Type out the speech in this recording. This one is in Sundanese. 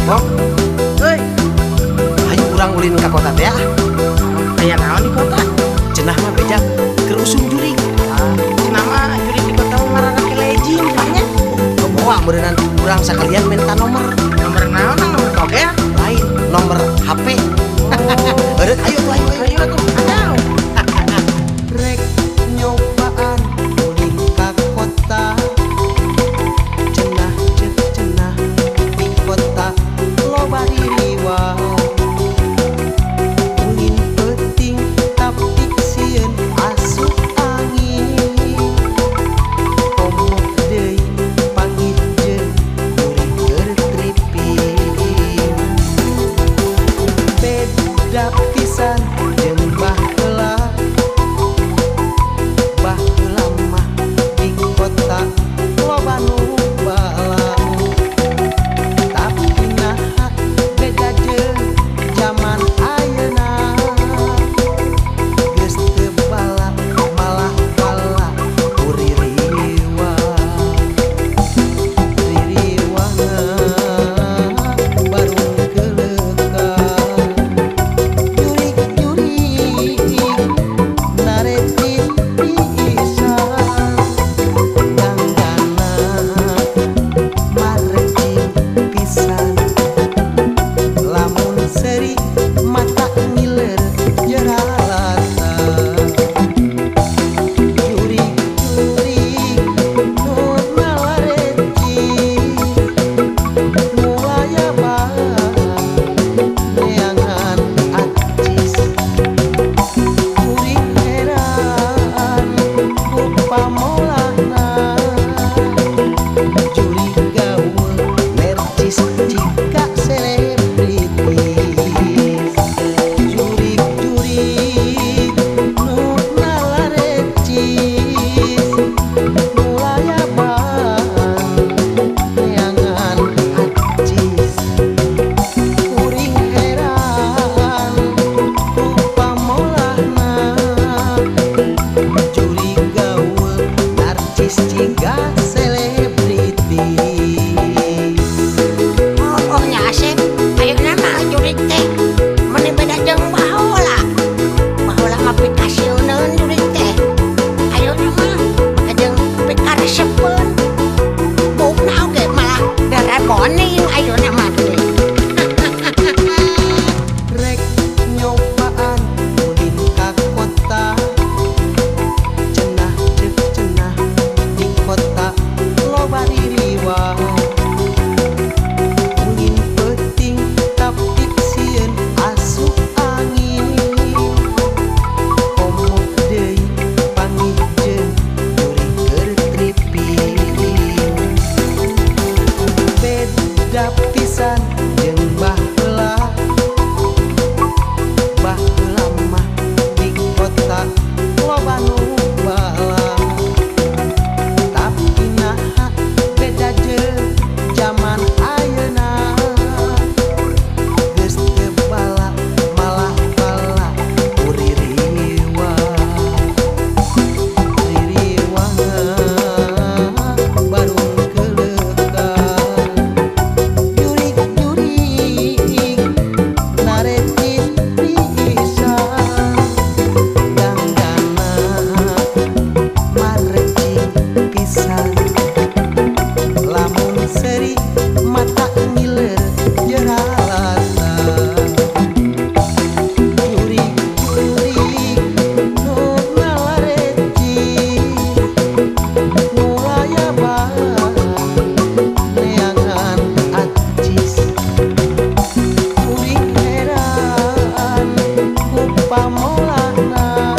Kok, Hei, ayo urang ulin ka kota teh. aya naon di kota? Cenah mah bejak keur usum jurig. Kenapa juri di kota marana ke lejing nya? Bawa berenang urang sakalian minta nomor. Nomor naon nomor togel? Lain nomor HP. Eureut ayo tuh ayo. Ayo tuh, adaw. Rek nyobaan ulin ka kota. Cenah ceuk cenah di kota loba diriwah. Ulin peuting tapi sieun asup angin. Komo deui panggih jeung juri keur tripin. Beda pisan jeung baheula. Baheula mah di kota loba nu balang. Tapi naha beda jeung zaman ayeuna. Geus teu bala malah bala uririwah. Ririwahna barung keuleukar. Jurig-jurig naretit pisan. Ganggana marecing pisan. Lamun seuri mata ngiler jeralata. Jurig-jurig nu narecing mulai abah neangan acis. Kuring heran ku pamolana. Juri gaul nercis jika selebritis. Jurig-jurig nu nalarecis mulai abah neangan acis. Kuring heran ku pamolana. Juri gaul narcis jika selebritis. Oh nya Asep, ayeuna mah jurig teh meni beda jeung baheula. Baheula mah pikasieun jurig teh. Ayeuna mah jeung pikaresepkeun. Bukna oge malah dereboning ayeuna mah jurig. Rek nyobaan ulin ka kota. Cenah ceuk cenah di kota loba diriwah. Ulin peuting tapi sieun asup angin. Komo deui panggih jeung juri keur tripin. Beda pisan jeung baheula. Baheula mah di kota loba nu balang. Tapi naha beda jeung zaman ayeuna. Geus teu bala malah bala uririwah. Ririwahna barung keuleukar. Jurig-jurig naretit pisan. Ganggana marecing pisan. Lamun seuri mata ngiler jeralata. Jurig-jurig nu nalarecing mulai abah neangan acis. Kuring heran ku pamolana.